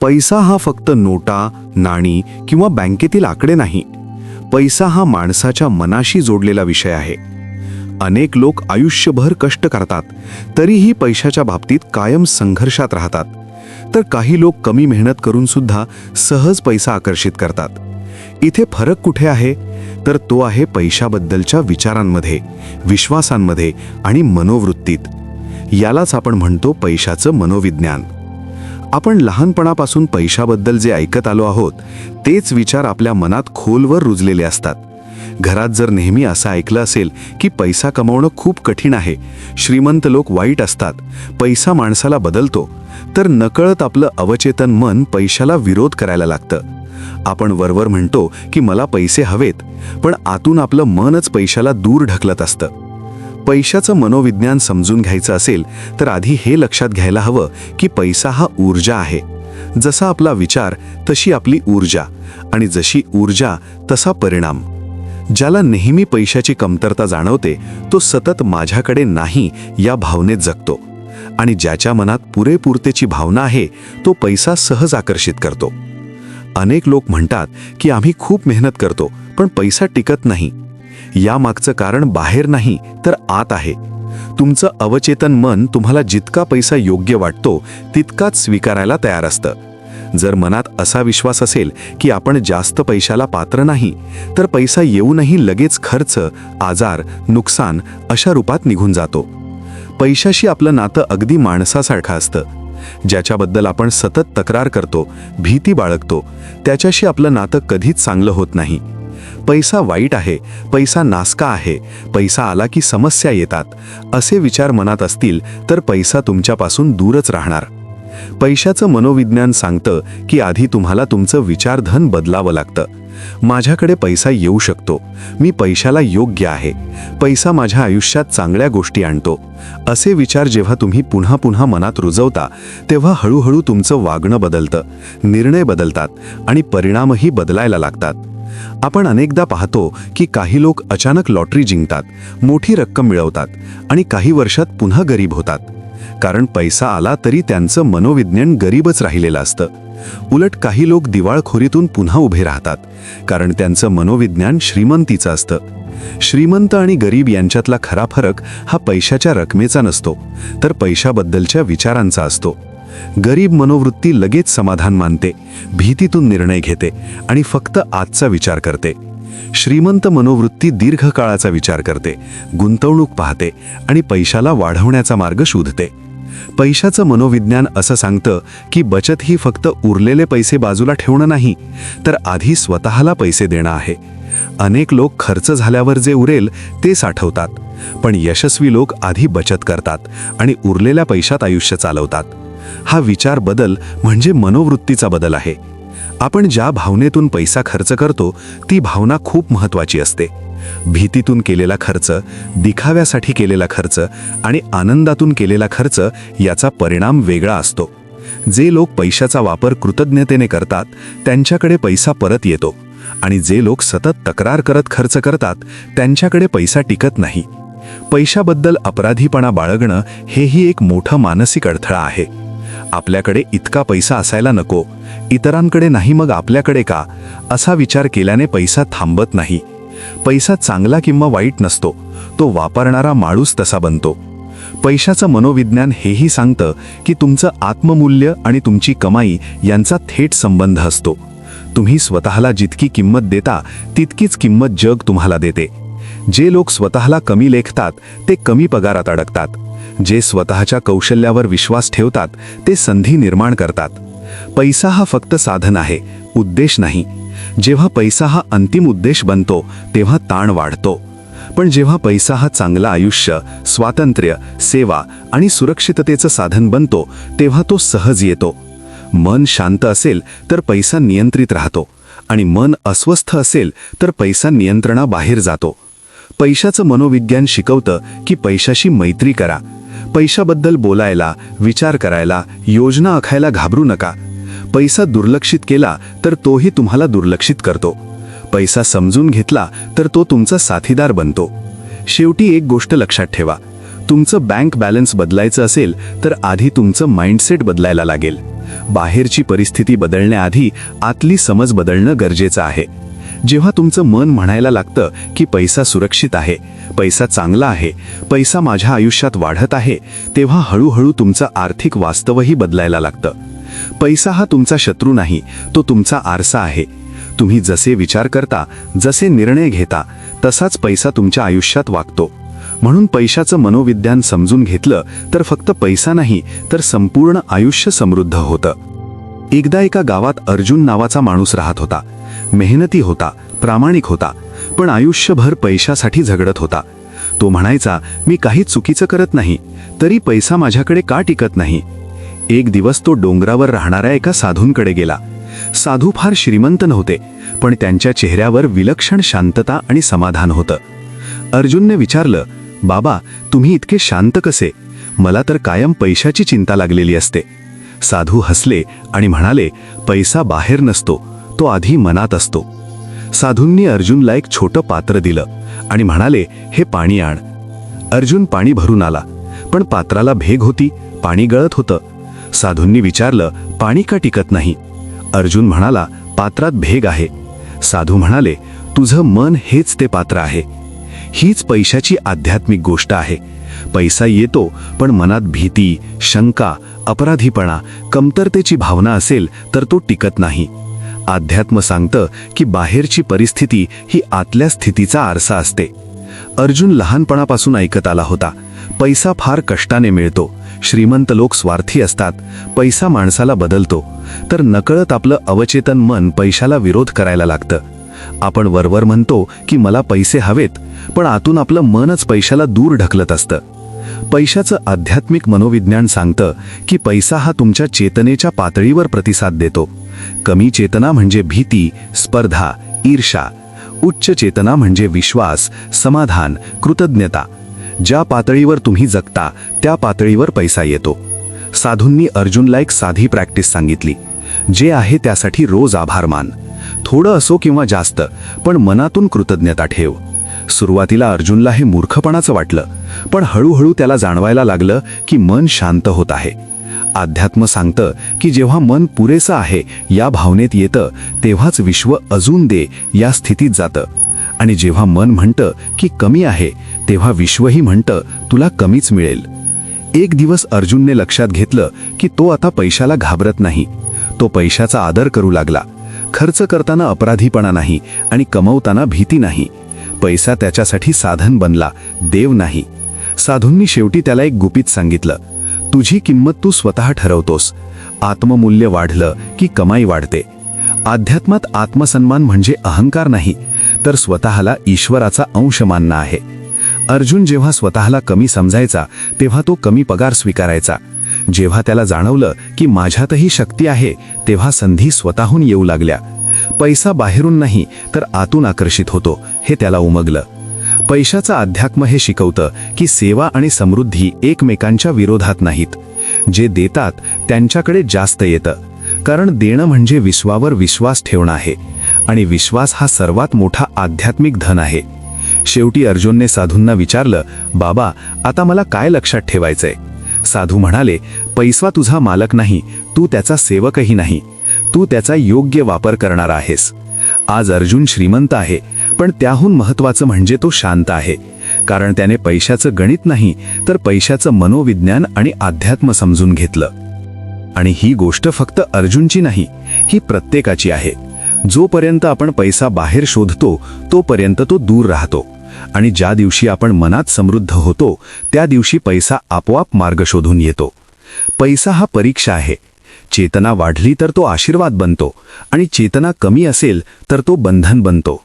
पैसा हा फक्त नोटा, नाणी किंवा बँकेतील आकडे नाही. पैसा हा माणसाच्या मनाशी जोडलेला विषय आहे. अनेक लोक आयुष्यभर कष्ट करतात, तरीही पैशाच्या बाबतीत कायम संघर्षात राहतात. तर काही लोक कमी मेहनत करून सुद्धा सहज पैसा आकर्षित करतात. इथे फरक कुठे आहे? तर तो आहे पैशाबद्दलच्या विचारांमध्ये, विश्वासांमध्ये आणि मनोवृत्तीत. यालाच आपण म्हणतो पैशाचं मनोविज्ञान. आपण लहानपणापासून पैशाबद्दल जे ऐकत आलो आहोत तेच विचार आपल्या मनात खोलवर रुजलेले असतात. घरात जर नेहमी असं ऐकलं असेल की पैसा कमवणं खूप कठीण आहे, श्रीमंत लोक वाईट असतात, पैसा माणसाला बदलतो, तर नकळत आपलं अवचेतन मन पैशाला विरोध करायला लागतं. आपण वरवर म्हणतो की मला पैसे हवेत, पण आतून आपलं मनच पैशाला दूर ढकलत असतं. पैशाचं मनोविज्ञान समजून घ्यायचं असेल तर आधी हे लक्षात घ्यायला हवं की पैसा हा ऊर्जा आहे. जसा आपला विचार तशी आपली ऊर्जा, आणि जशी ऊर्जा तसा परिणाम. ज्याला नेहमी पैशाची कमतरता जाणवते तो सतत माझ्याकडे नाही या भावनेत जगतो, आणि ज्याच्या मनात पुरेपूरतेची भावना आहे तो पैसा सहज आकर्षित करतो. अनेक लोक म्हणतात की आम्ही खूप मेहनत करतो पण पैसा टिकत नाही. यामागचं कारण बाहेर नाही तर आत आहे. तुमचं अवचेतन मन तुम्हाला जितका पैसा योग्य वाटतो तितकाच स्वीकारायला तयार असतं. जर मनात असा विश्वास असेल की आपण जास्त पैशाला पात्र नाही, तर पैसा येऊनही लगेच खर्च, आजार, नुकसान अशा रूपात निघून जातो. पैशाशी आपलं नातं अगदी माणसासारखं असतं. ज्याच्याबद्दल आपण सतत तक्रार करतो, भीती बाळगतो, त्याच्याशी आपलं नातं कधीच चांगलं होत नाही. पैसा वाईट आहे, पैसा नासका आहे, पैसा आला की समस्या येतात, असे विचार मनात असतील तर पैसा तुमच्यापासून दूरच राहणार. पैशाचं मनोविज्ञान सांगतं की आधी तुम्हाला तुमचं विचारधन बदलावं लागतं. माझ्याकडे पैसा येऊ शकतो, मी पैशाला योग्य आहे, पैसा माझ्या आयुष्यात चांगल्या गोष्टी आणतो, असे विचार जेव्हा तुम्ही पुन्हा पुन्हा मनात रुजवता तेव्हा हळूहळू तुमचं वागणं बदलतं, निर्णय बदलतात आणि परिणामही बदलायला लागतात. आपण अनेकदा पाहतो की काही लोक अचानक लॉटरी जिंकतात, मोठी रक्कम मिळवतात आणि काही वर्षात पुन्हा गरीब होतात. कारण पैसा आला तरी त्यांचं मनोविज्ञान गरीबच राहिलेलं असतं. उलट काही लोक दिवाळखोरीतून पुन्हा उभे राहतात, कारण त्यांचं मनोविज्ञान श्रीमंतीचं असतं. श्रीमंत आणि गरीब यांच्यातला खरा फरक हा पैशाच्या रकमेचा नसतो, तर पैशाबद्दलच्या विचारांचा असतो. गरीब मनोवृत्ती लगेच समाधान मानते, भीतीतून निर्णय घेते आणि फक्त आजचा विचार करते. श्रीमंत मनोवृत्ती दीर्घकाळाचा विचार करते, गुंतवणूक पाहते आणि पैशाला वाढवण्याचा मार्ग शोधते. पैशाचं मनोविज्ञान असं सांगतं की बचत ही फक्त उरलेले पैसे बाजूला ठेवणं नाही, तर आधी स्वतःला पैसे देणं आहे. अनेक लोक खर्च झाल्यावर जे उरेल ते साठवतात, पण यशस्वी लोक आधी बचत करतात आणि उरलेल्या पैशात आयुष्य चालवतात. हा विचार बदल म्हणजे मनोवृत्तीचा बदल आहे. आपण ज्या भावनेतून पैसा खर्च करतो ती भावना खूप महत्त्वाची असते. भीतीतून केलेला खर्च, दिखाव्यासाठी केलेला खर्च आणि आनंदातून केलेला खर्च याचा परिणाम वेगळा असतो. जे लोक पैशाचा वापर कृतज्ञतेने करतात त्यांच्याकडे पैसा परत येतो, आणि जे लोक सतत तक्रार करत खर्च करतात त्यांच्याकडे पैसा टिकत नाही. पैशाबद्दल अपराधीपणा बाळगणं हेही एक मोठं मानसिक अडथळा आहे. आपल्याकडे इतका पैसा असायला नको, इतरांकडे नाही मग आपल्याकडे का, असा विचार केल्याने पैसा थांबत नाही. पैसा चांगला किंवा वाईट नसतो, तो वापरणारा माणूस तसा बनतो. पैशाचं मनोविज्ञान हेही सांगतं की तुमचं आत्ममूल्य आणि तुमची कमाई यांचा थेट संबंध असतो. तुम्ही स्वतःला जितकी किंमत देता तितकीच किंमत जग तुम्हाला देते. जे लोक स्वतःला कमी लेखतात ते कमी पगारात अडकतात. जे स्वतःच्या कौशल्यावर विश्वास ठेवतात ते संधी निर्माण करतात. पैसा हा फक्त साधन आहे, उद्देश नाही. जेव्हा पैसा हा अंतिम उद्देश बनतो तेव्हा ताण वाढतो. पण जेव्हा पैसा हा चांगला आयुष्य, स्वातंत्र्य, सेवा आणि सुरक्षिततेचं साधन बनतो तेव्हा तो सहज येतो. मन शांत असेल तर पैसा नियंत्रित राहतो, आणि मन अस्वस्थ असेल तर पैसा नियंत्रणाबाहेर जातो. पैशाचं मनोविज्ञान शिकवतं की पैशाशी मैत्री करा. पैशाबद्दल बोलायला, विचार करायला, योजना आखायला घाबरू नका. पैसा दुर्लक्षित केला तर तोही तुम्हाला दुर्लक्षित करतो. पैसा समजून घेतला तर तो तुमचा साथीदार बनतो. शेवटी एक गोष्ट लक्षात ठेवा, तुमचं बँक बॅलन्स बदलायचं असेल तर आधी तुमचं माइंडसेट बदलायला लागेल. बाहेरची परिस्थिती बदलण्याआधी आतली समज बदलणं गरजेचं आहे. जेव्हा तुमचं मन म्हणायला लागतं की पैसा सुरक्षित आहे, पैसा चांगला आहे, पैसा माझ्या आयुष्यात वाढत आहे, तेव्हा हळूहळू तुमचं आर्थिक वास्तवही बदलायला लागतं. पैसा हा तुमचा शत्रू नाही, तो तुमचा आरसा आहे. तुम्ही जसे विचार करता, जसे निर्णय घेता, तसाच पैसा तुमच्या आयुष्यात वागतो. म्हणून पैशाचं मनोविज्ञान समजून घेतलं तर फक्त पैसा नाही, तर संपूर्ण आयुष्य समृद्ध होतं. एकदा एका गावात अर्जुन नावाचा माणूस राहत होता. मेहनती होता, प्रामाणिक होता, पण आयुष्यभर पैशासाठी झगडत होता. तो म्हणायचा, मी काही चुकीचं करत नाही, तरी पैसा माझ्याकडे का टिकत नाही. एक दिवस तो डोंगरावर राहणाऱ्या एका साधूंकडे गेला. साधू फार श्रीमंत नव्हते, पण त्यांच्या चेहऱ्यावर विलक्षण शांतता आणि समाधान होतं. अर्जुनने विचारलं, बाबा, तुम्ही इतके शांत कसे? मला तर कायम पैशाची चिंता लागलेली असते. साधू हसले आणि म्हणाले, पैसा बाहेर नसतो, तो आधी मनात असतो. साधूंनी अर्जुनला एक छोटं पात्र दिलं आणि म्हणाले, हे पाणी आण. अर्जुन पाणी भरून आला, पण पात्राला भेग होती, पाणी गळत होतं. साधूंनी विचारलं, पाणी का टिकत नाही? अर्जुन म्हणाला, पात्रात भेग आहे. साधू म्हणाले, तुझं मन हेच ते पात्र आहे. हीच पैशाची आध्यात्मिक गोष्ट आहे. पैसा येतो, पण मनात भीती, शंका, अपराधीपणा, कमतरतेची भावना असेल तर तो टिकत नाही. अध्यात्म सांगतं की बाहेरची परिस्थिती ही आतल्या स्थितीचा आरसा असते. अर्जुन लहानपणापासून ऐकत आला होता, पैसा फार कष्टाने मिळतो, श्रीमंत लोक स्वार्थी असतात, पैसा माणसाला बदलतो. तर नकळत आपलं अवचेतन मन पैशाला विरोध करायला लागतं. आपण वरवर म्हणतो की मला पैसे हवेत, पण आतून आपलं मनच पैशाला दूर ढकलत असतं. पैशाचं आध्यात्मिक मनोविज्ञान सांगतं की पैसा हा तुमच्या चेतनेच्या पातळीवर प्रतिसाद देतो. कमी चेतना म्हणजे भीती, स्पर्धा, ईर्ष्या. उच्च चेतना म्हणजे विश्वास, समाधान, कृतज्ञता. ज्या पातळीवर तुम्ही जगता त्या पातळीवर पैसा येतो. साधूंनी अर्जुनला एक साधी प्रॅक्टिस सांगितली, जे आहे त्यासाठी रोज आभार मान. थोडं असो किंवा जास्त, पण मनातून कृतज्ञता ठेव. सुरुवातीला अर्जुनला हे मूर्खपणाचं वाटलं, पण हळूहळू त्याला जाणवायला लागलं की मन शांत होत आहे. अध्यात्म सांगतं की जेव्हा मन पुरेसं आहे या भावनेत येतं, तेव्हाच विश्व अजून दे या स्थितीत जातं. आणि जेव्हा मन म्हणतं की कमी आहे, तेव्हा विश्वही म्हणतं तुला कमीच मिळेल. एक दिवस अर्जुनने लक्षात घेतलं की तो आता पैशाला घाबरत नाही. तो पैशाचा आदर करू लागला. खर्च करताना अपराधीपणा नाही आणि कमवताना भीती नाही. पैसा त्याच्यासाठी साधन बनला, देव नाही. साधूंनी शेवटी त्याला एक गुपित सांगितलं, तुझी किंमत तू स्वतः ठरवतोस. आत्ममूल्य वाढलं की कमाई वाढते. अध्यात्मात आत्मसन्मान म्हणजे अहंकार नाही, तर स्वतःला ईश्वराचा अंश मानणं आहे. अर्जुन जेव्हा स्वतःला कमी समजायचा, तेव्हा तो कमी पगार स्वीकारायचा. जेव्हा त्याला जाणवलं की माझ्यातही शक्ती आहे, तेव्हा संधी स्वतःहून येऊ लागल्या. पैसा बाहेरून नाही, तर आतून आकर्षित होतो, हे त्याला उमगलं. पैशाचं अध्यात्म हे शिकवतं की सेवा आणि समृद्धी एकमेकांच्या विरोधात नाहीत. जे देतात त्यांच्याकडे जास्त येतं, कारण देणं म्हणजे विश्वावर विश्वास ठेवणं आहे, आणि विश्वास हा सर्वात मोठा आध्यात्मिक धन आहे. शेवटी अर्जुनने साधूंना विचारलं, बाबा, आता मला काय लक्षात ठेवायचंय? साधू म्हणाले, पैसा तुझा मालक नाही, तू त्याचा सेवकही नाही, तू त्याचा योग्य वापर करणार आहेस. आज अर्जुन श्रीमंत आहे, पण त्याहून महत्त्वाचं म्हणजे तो शांत आहे, कारण त्याने पैशाचं गणित नाही, तर पैशाचं मनोविज्ञान आणि अध्यात्म समजून घेतलं. आणि ही गोष्ट फक्त अर्जुनची नाही, ही प्रत्येकाची आहे. जोपर्यंत आपण पैसा बाहेर शोधतो, तोपर्यंत तो दूर राहतो. आणि ज्या दिवशी आपण मनात समृद्ध होतो, त्या दिवशी पैसा आपोआप मार्ग शोधून येतो. पैसा हा परीक्षा आहे. चेतना वाढली तर तो आशीर्वाद बनतो, आणि चेतना कमी असेल तर तो बंधन बनतो.